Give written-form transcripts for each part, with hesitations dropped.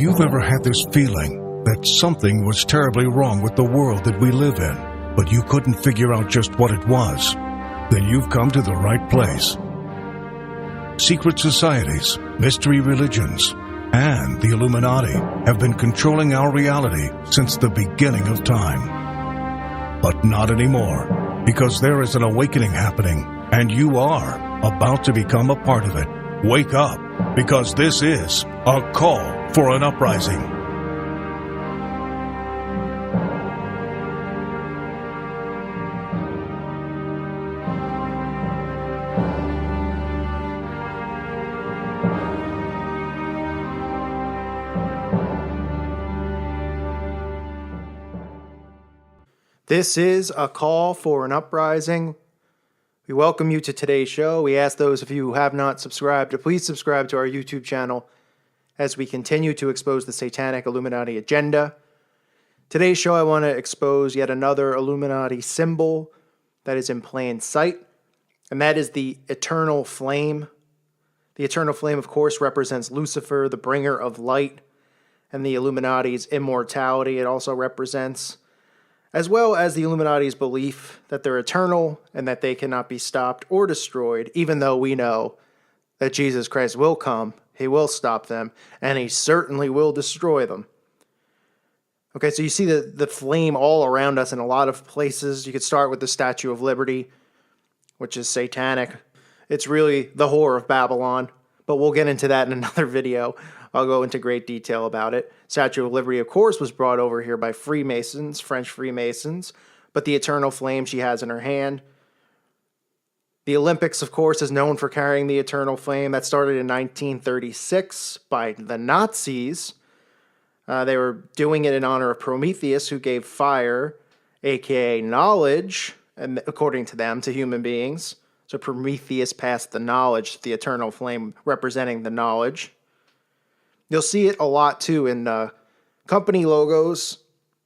If you've ever had this feeling that something was terribly wrong with the world that we live in, but you couldn't figure out just what it was, then you've come to the right place. Secret societies, mystery religions, and the Illuminati have been controlling our reality since the beginning of time. But not anymore, because there is an awakening happening, and you are about to become a part of it. Wake up, because this is a call for an uprising. This is a call for an uprising. We welcome you to today's show. We ask those of you who have not subscribed to please subscribe to our YouTube channel as we continue to expose the satanic Illuminati agenda. Today's show, I want to expose yet another Illuminati symbol that is in plain sight, and that is the eternal flame. The eternal flame, of course, represents Lucifer, the bringer of light, and the Illuminati's immortality it also represents, as well as the Illuminati's belief that they're eternal and that they cannot be stopped or destroyed, even though we know that Jesus Christ will come, he will stop them, and he certainly will destroy them. Okay, so you see the flame all around us in a lot of places. You could start with the Statue of Liberty, which is satanic. It's really the whore of Babylon, but we'll get into that in another video. I'll go into great detail about it. Statue of Liberty, of course, was brought over here by Freemasons, French Freemasons, but the eternal flame she has in her hand. The Olympics, of course, is known for carrying the eternal flame. That started in 1936 by the Nazis. They were doing it in honor of Prometheus, who gave fire, aka knowledge, and according to them, to human beings. So Prometheus passed the knowledge, the eternal flame representing the knowledge. You'll see it a lot, too, in company logos.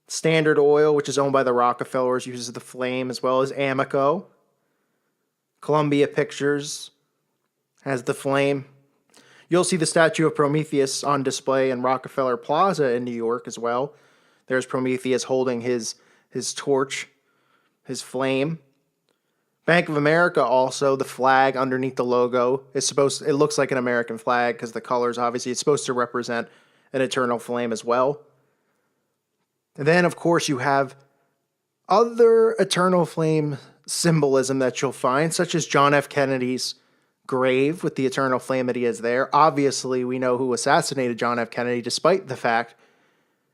Standard Oil, which is owned by the Rockefellers, uses the flame, as well as Amoco. Columbia Pictures has the flame. You'll see the statue of Prometheus on display in Rockefeller Plaza in New York as well. There's Prometheus holding his torch, his flame. Bank of America also, the flag underneath the logo is it looks like an American flag because the colors, obviously, it's supposed to represent an eternal flame as well. And then, of course, you have other eternal flame symbolism that you'll find, such as John F. Kennedy's grave with the eternal flame that he has there. Obviously, we know who assassinated John F. Kennedy, despite the fact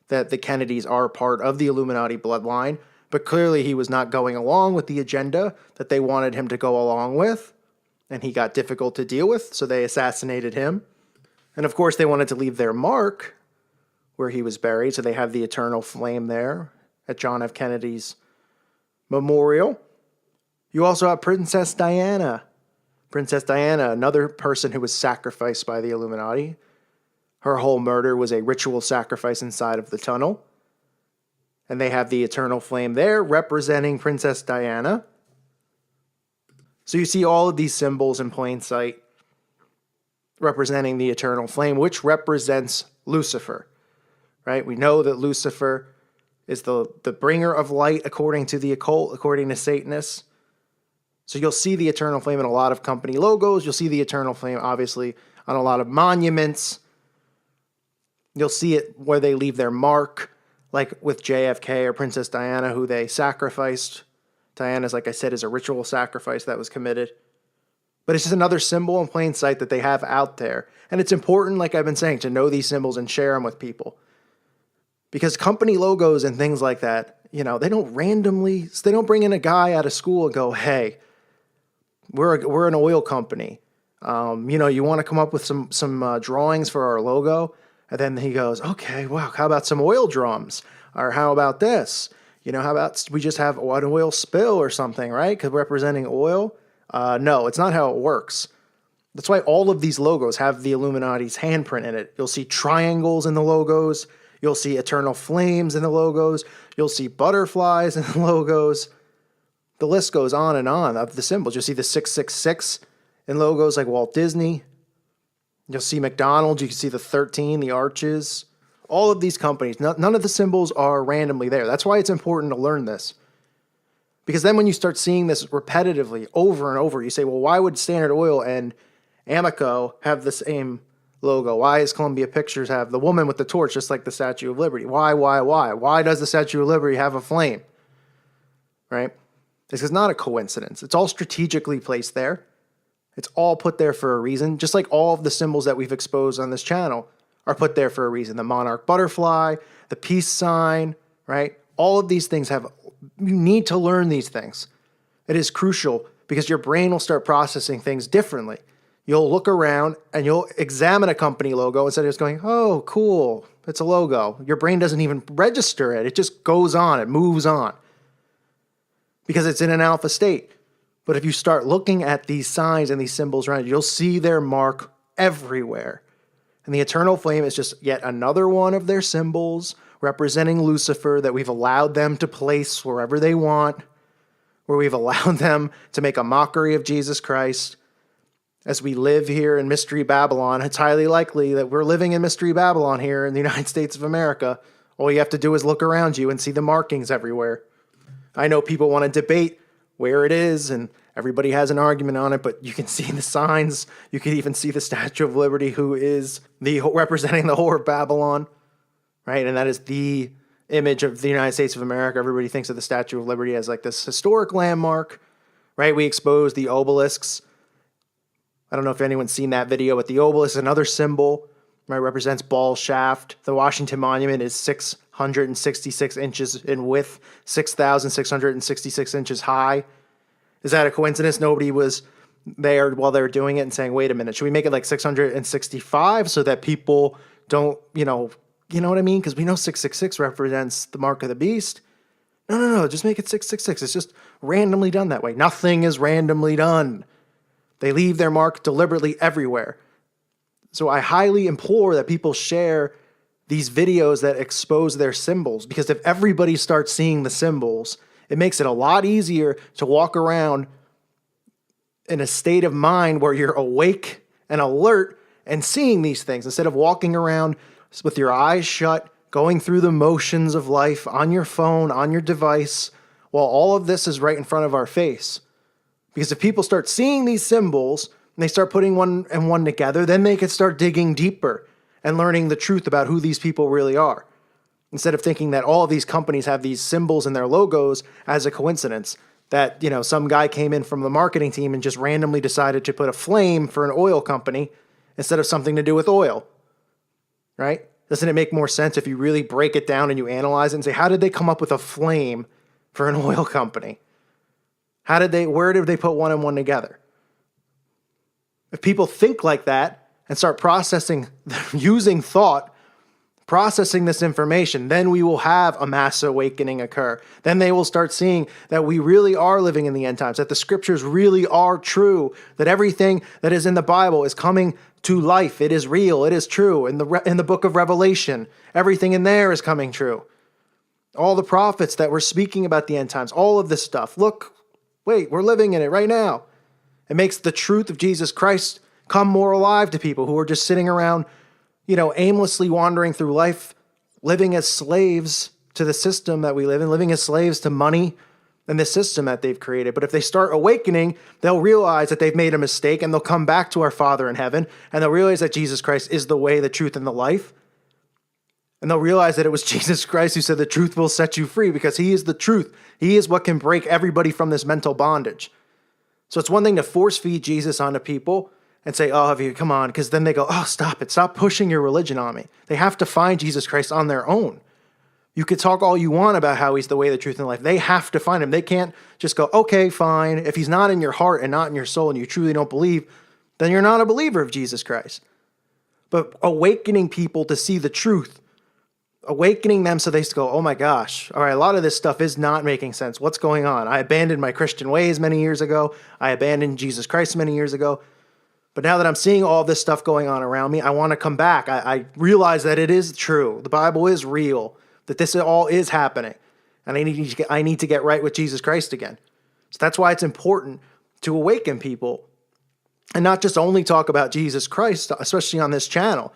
that the Kennedys are part of the Illuminati bloodline. But clearly he was not going along with the agenda that they wanted him to go along with, and he got difficult to deal with, so they assassinated him. And of course they wanted to leave their mark where he was buried, so they have the eternal flame there at John F. Kennedy's memorial. You also have Princess Diana. Princess Diana, another person who was sacrificed by the Illuminati. Her whole murder was a ritual sacrifice inside of the tunnel. And they have the eternal flame there representing Princess Diana. So you see all of these symbols in plain sight representing the eternal flame, which represents Lucifer, right? We know that Lucifer is the bringer of light according to the occult, according to Satanists. So you'll see the eternal flame in a lot of company logos. You'll see the eternal flame, obviously, on a lot of monuments. You'll see it where they leave their mark, like with JFK or Princess Diana, who they sacrificed. Diana's, like I said, is a ritual sacrifice that was committed. But it's just another symbol in plain sight that they have out there. And it's important, like I've been saying, to know these symbols and share them with people. Because company logos and things like that, they don't bring in a guy out of school and go, hey, we're an oil company. You want to come up with some drawings for our logo? And then he goes, okay, wow, how about some oil drums? Or how about this? How about we just have an oil spill or something, right? Because representing oil? No, it's not how it works. That's why all of these logos have the Illuminati's handprint in it. You'll see triangles in the logos. You'll see eternal flames in the logos. You'll see butterflies in the logos. The list goes on and on of the symbols. You'll see the 666 in logos like Walt Disney. You'll see McDonald's. You can see the 13, the arches. All of these companies, none of the symbols are randomly there. That's why it's important to learn this. Because then when you start seeing this repetitively over and over, you say, well, why would Standard Oil and Amoco have the same logo? Why does Columbia Pictures have the woman with the torch, just like the Statue of Liberty? Why? Why does the Statue of Liberty have a flame? Right? This is not a coincidence. It's all strategically placed there. It's all put there for a reason, just like all of the symbols that we've exposed on this channel are put there for a reason. The monarch butterfly, the peace sign, right? All of these things you need to learn these things. It is crucial because your brain will start processing things differently. You'll look around and you'll examine a company logo instead of just going, oh, cool, it's a logo. Your brain doesn't even register it. It just goes on. It moves on because it's in an alpha state. But if you start looking at these signs and these symbols around you, you'll see their mark everywhere. And the eternal flame is just yet another one of their symbols representing Lucifer that we've allowed them to place wherever they want, where we've allowed them to make a mockery of Jesus Christ. As we live here in Mystery Babylon, it's highly likely that we're living in Mystery Babylon here in the United States of America. All you have to do is look around you and see the markings everywhere. I know people want to debate where it is, and everybody has an argument on it, but you can see the signs. You can even see the Statue of Liberty, who is representing the whore of Babylon, right? And that is the image of the United States of America. Everybody thinks of the Statue of Liberty as like this historic landmark, right? We exposed the obelisks. I don't know if anyone's seen that video, but the obelisk is another symbol, right? Represents Baal's shaft. The Washington Monument is 666 inches in width, 6,666 inches high. Is that a coincidence? Nobody was there while they were doing it and saying, wait a minute, should we make it like 665 so that people don't, you know what I mean? Because we know 666 represents the mark of the beast. No, just make it 666. It's just randomly done that way. Nothing is randomly done. They leave their mark deliberately everywhere. So I highly implore that people share these videos that expose their symbols, because if everybody starts seeing the symbols, it makes it a lot easier to walk around in a state of mind where you're awake and alert and seeing these things instead of walking around with your eyes shut, going through the motions of life on your phone, on your device, while all of this is right in front of our face. Because if people start seeing these symbols and they start putting one and one together, then they can start digging deeper and learning the truth about who these people really are. Instead of thinking that all of these companies have these symbols in their logos as a coincidence, that, some guy came in from the marketing team and just randomly decided to put a flame for an oil company instead of something to do with oil, right? Doesn't it make more sense if you really break it down and you analyze it and say, how did they come up with a flame for an oil company? Where did they put one and one together? If people think like that and start processing, using thought, processing this information, then we will have a mass awakening occur. Then they will start seeing that we really are living in the end times, that the scriptures really are true, that everything that is in the Bible is coming to life. It is real. It is true. In the book of Revelation, everything in there is coming true. All the prophets that were speaking about the end times, all of this stuff. Wait, we're living in it right now. It makes the truth of Jesus Christ come more alive to people who are just sitting around, aimlessly wandering through life, living as slaves to the system that we live in, living as slaves to money and the system that they've created. But if they start awakening, they'll realize that they've made a mistake, and they'll come back to our Father in heaven, and they'll realize that Jesus Christ is the way, the truth, and the life. And they'll realize that it was Jesus Christ who said the truth will set you free, because he is the truth. He is what can break everybody from this mental bondage. So it's one thing to force feed Jesus onto people and say, oh, come on, because then they go, oh, stop it. Stop pushing your religion on me. They have to find Jesus Christ on their own. You could talk all you want about how he's the way, the truth, and the life. They have to find him. They can't just go, okay, fine. If he's not in your heart and not in your soul and you truly don't believe, then you're not a believer of Jesus Christ. But awakening people to see the truth, awakening them so they go, oh my gosh, all right, a lot of this stuff is not making sense. What's going on? I abandoned my Christian ways many years ago. I abandoned Jesus Christ many years ago. But now that I'm seeing all this stuff going on around me, I want to come back. I realize that it is true. The Bible is real, that this all is happening. And I need to get right with Jesus Christ again. So that's why it's important to awaken people and not just only talk about Jesus Christ, especially on this channel.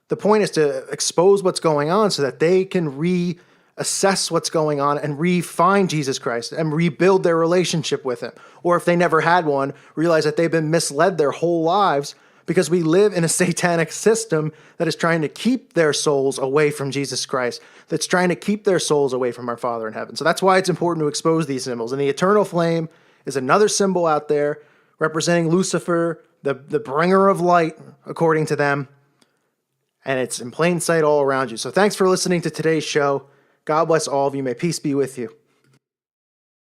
The point is to expose what's going on so that they can reassess what's going on and re-find Jesus Christ and rebuild their relationship with him. Or if they never had one, realize that they've been misled their whole lives because we live in a satanic system that is trying to keep their souls away from Jesus Christ, that's trying to keep their souls away from our Father in heaven. So that's why it's important to expose these symbols. And the eternal flame is another symbol out there representing Lucifer, the bringer of light, according to them. And it's in plain sight all around you. So thanks for listening to today's show. God bless all of you. May peace be with you.